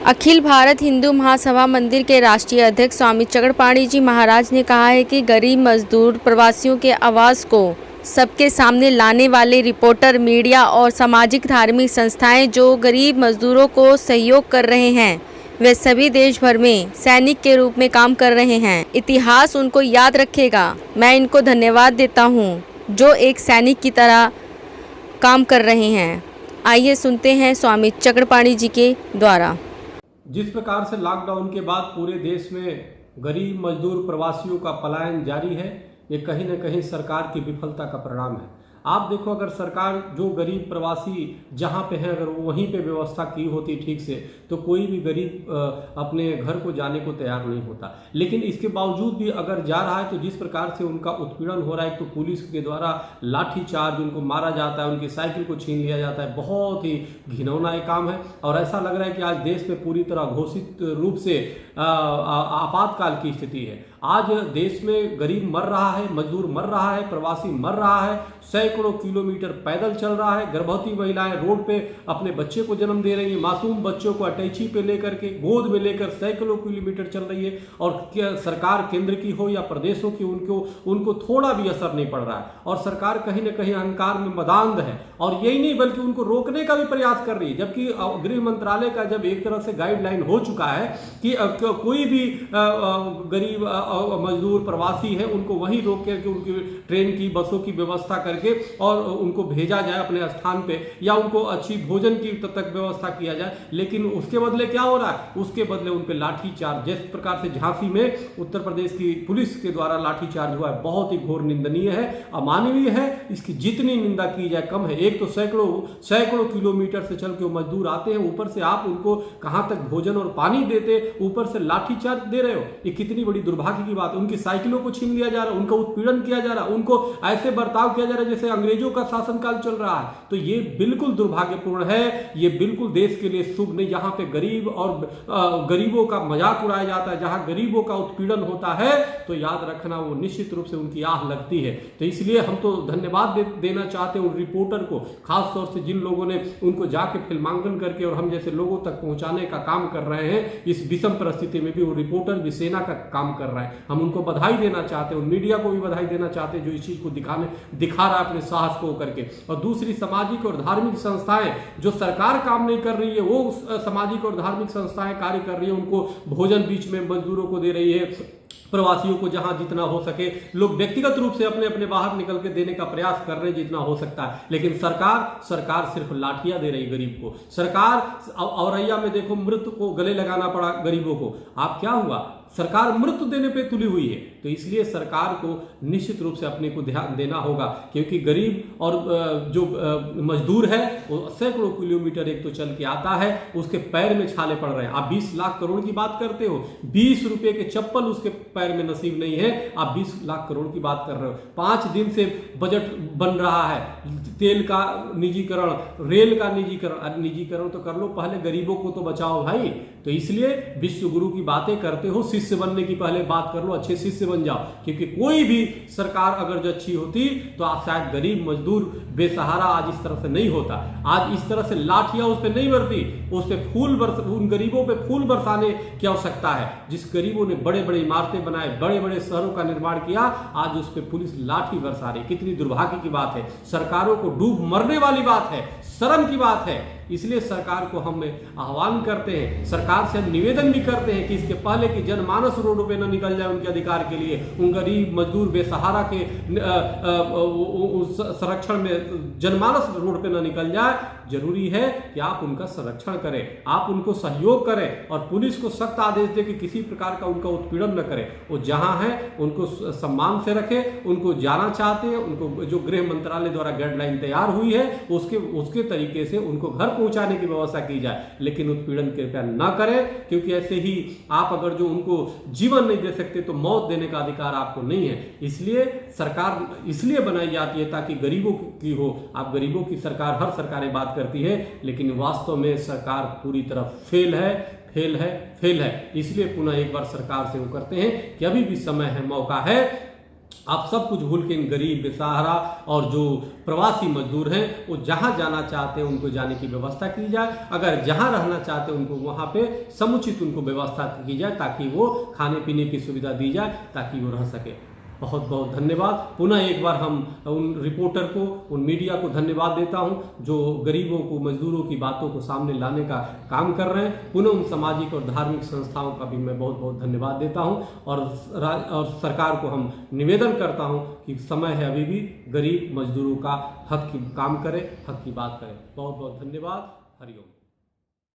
अखिल भारत हिंदू महासभा मंदिर के राष्ट्रीय अध्यक्ष स्वामी चक्रपाणी जी महाराज ने कहा है कि गरीब मजदूर प्रवासियों के आवाज़ को सबके सामने लाने वाले रिपोर्टर, मीडिया और सामाजिक धार्मिक संस्थाएं जो गरीब मजदूरों को सहयोग कर रहे हैं, वे सभी देश भर में सैनिक के रूप में काम कर रहे हैं। इतिहास उनको याद रखेगा। मैं इनको धन्यवाद देता हूँ जो एक सैनिक की तरह काम कर रहे हैं। आइए सुनते हैं स्वामी चक्रपाणी जी के द्वारा। जिस प्रकार से लॉकडाउन के बाद पूरे देश में गरीब मजदूर प्रवासियों का पलायन जारी है, ये कहीं न कहीं सरकार की विफलता का परिणाम है। आप देखो, अगर सरकार जो गरीब प्रवासी जहाँ पे हैं, अगर वहीं पे व्यवस्था की होती ठीक से, तो कोई भी गरीब अपने घर को जाने को तैयार नहीं होता। लेकिन इसके बावजूद भी अगर जा रहा है तो जिस प्रकार से उनका उत्पीड़न हो रहा है, तो पुलिस के द्वारा लाठीचार्ज, उनको मारा जाता है, उनकी साइकिल को छीन लिया जाता है, बहुत ही घिनौना ये काम है। और ऐसा लग रहा है कि आज देश में पूरी तरह घोषित रूप से आपातकाल की स्थिति है। आज देश में गरीब मर रहा है, मजदूर मर रहा है, प्रवासी मर रहा है, सैकड़ों किलोमीटर पैदल चल रहा है। गर्भवती महिलाएं रोड पे अपने बच्चे को जन्म दे रही हैं, मासूम बच्चों को अटैची पे लेकर के, गोद में लेकर सैकड़ों किलोमीटर चल रही है। और क्या सरकार केंद्र की हो या प्रदेशों की, उनको थोड़ा भी असर नहीं पड़ रहा है। और सरकार कहीं ना कहीं अहंकार में मदांध है। और यही नहीं बल्कि उनको रोकने का भी प्रयास कर रही है, जबकि गृह मंत्रालय का जब एक तरह से गाइडलाइन हो चुका है कि कोई भी गरीब मजदूर प्रवासी है उनको वहीं रोक करके उनकी ट्रेन की, बसों की व्यवस्था करके और उनको भेजा जाए अपने स्थान पे, या उनको अच्छी भोजन की तक व्यवस्था किया जाए। लेकिन उसके बदले क्या हो रहा है? उसके बदले उन पे लाठीचार्ज, जिस प्रकार से झांसी में उत्तर प्रदेश की पुलिस के द्वारा लाठीचार्ज हुआ है, बहुत ही घोर निंदनीय है, अमानवीय है। इसकी जितनी निंदा की जाए कम है। एक तो सैकड़ों किलोमीटर से चल के मजदूर आते हैं, ऊपर से आप उनको कहां तक भोजन और पानी देते, ऊपर से लाठीचार्ज दे रहे हो। ये कितनी बड़ी दुर्भाग्य की बात है। उनकी साइकिलों को छीन लिया जा रहा है, उनका उत्पीड़न किया जा रहा है, उनको ऐसे बर्ताव किया जा रहा है जैसे अंग्रेजों का शासनकाल चल रहा है। तो ये बिल्कुल दुर्भाग्यपूर्ण है, ये बिल्कुल देश के लिए शुभ नहीं। यहाँ पे गरीब और गरीबों का मजाक उड़ाया जाता है, जहां गरीबों का उत्पीड़न होता है, तो याद रखना वो निश्चित रूप से उनकी आह लगती है। तो इसलिए हम तो धन्यवाद देना चाहते हैं उन रिपोर्टर को, खासतौर से जिन लोगों ने उनको जाके फिल्मांकन करके और हम जैसे लोगों तक पहुंचाने का काम कर रहे हैं। इस विषम परिस्थिति में भी वो रिपोर्टर भी सेना का काम कर रहा है। हम उनको बधाई देना चाहते हैं, उन मीडिया को भी बधाई देना चाहते हैं जो इस चीज को दिखा रहा है अपने साहस को करके। और दूसरी सामाजिक और धार्मिक संस्थाएं, जो सरकार काम नहीं कर रही है, वो सामाजिक और धार्मिक संस्थाएं कार्य कर रही है, उनको भोजन बीच में मजदूरों को दे रही है। प्रवासियों को जहां जितना हो सके लोग व्यक्तिगत रूप से अपने अपने बाहर निकल के देने का प्रयास कर रहे हैं जितना हो सकता है। लेकिन सरकार सिर्फ लाठियां दे रही गरीब को। सरकार औरैया में देखो, मृत को गले लगाना पड़ा गरीबों को। आप क्या हुआ? सरकार मृत्यु देने पे तुली हुई है। तो इसलिए सरकार को निश्चित रूप से अपने को ध्यान देना होगा, क्योंकि गरीब और जो मजदूर है वो सैकड़ों किलोमीटर एक तो चल के आता है, उसके पैर में छाले पड़ रहे हैं। आप 20 लाख करोड़ की बात करते हो, 20 रुपए के चप्पल उसके पैर में नसीब नहीं है, आप 20 लाख करोड़ की बात कर रहे हो। 5 दिन से बजट बन रहा है, तेल का निजीकरण, रेल का निजीकरण तो कर लो, पहले गरीबों को तो बचाओ भाई। तो इसलिए विश्व गुरु की बातें करते हो, शिष्य बनने की पहले बात कर लो, अच्छे शिष्य बन जाओ। क्योंकि कोई भी सरकार अगर जो अच्छी होती तो आज शायद गरीब मजदूर बेसहारा आज इस तरह से नहीं होता। आज इस तरह से लाठियां उस पर नहीं बरती, उस पर उन गरीबों पे फूल बरसाने की आवश्यकता है। जिस गरीबों ने बड़े बड़े इमारतें बनाए, बड़े बड़े शहरों का निर्माण किया, आज उस पर पुलिस लाठी बरसा रही। कितनी दुर्भाग्य की बात है। सरकारों को डूब मरने वाली बात है, शर्म की बात है। इसलिए सरकार को हम आह्वान करते हैं, सरकार से हम निवेदन भी करते हैं कि इसके पहले कि जनमानस रोड पे न निकल जाए उनके अधिकार के लिए, उन गरीब मजदूर बेसहारा के संरक्षण में जनमानस रोड पे न निकल जाए, जरूरी है कि आप उनका संरक्षण करें, आप उनको सहयोग करें और पुलिस को सख्त आदेश दें कि किसी प्रकार का उनका उत्पीड़न न करें। वो जहां है उनको सम्मान से रखें, उनको जाना चाहते हैं, उनको जो गृह मंत्रालय द्वारा गाइडलाइन तैयार हुई है उसके तरीके से उनको घर पहुंचाने की व्यवस्था की जाए। लेकिन उत्पीड़न कृपया न करें, क्योंकि ऐसे ही आप अगर जो उनको जीवन नहीं दे सकते तो मौत देने का अधिकार आपको नहीं है। इसलिए सरकार इसलिए बनाई जाती है ताकि गरीबों की हो। आप गरीबों की सरकार, हर सरकारें बात करती है, लेकिन वास्तव में सरकार पूरी तरह फेल है। इसलिए पुनः एक बार सरकार से वो करते हैं कि अभी भी समय है, मौका है, आप सब कुछ भूल के इन गरीब, बेसहारा और जो प्रवासी मजदूर हैं वो जहां जाना चाहते हैं उनको जाने की व्यवस्था की जाए। अगर जहां रहना चाहते हैं उनको वहां पे समुचित उनको व्यवस्था की जाए ताकि वो खाने पीने की सुविधा दी जाए ताकि वो रह सके। बहुत बहुत धन्यवाद। पुनः एक बार हम उन रिपोर्टर को, उन मीडिया को धन्यवाद देता हूं जो गरीबों को, मजदूरों की बातों को सामने लाने का काम कर रहे हैं। पुनः उन सामाजिक और धार्मिक संस्थाओं का भी मैं बहुत बहुत धन्यवाद देता हूं और सरकार को हम निवेदन करता हूं कि समय है अभी भी गरीब मजदूरों का हक की काम करे, हक की बात करे। बहुत बहुत धन्यवाद। हरिओम।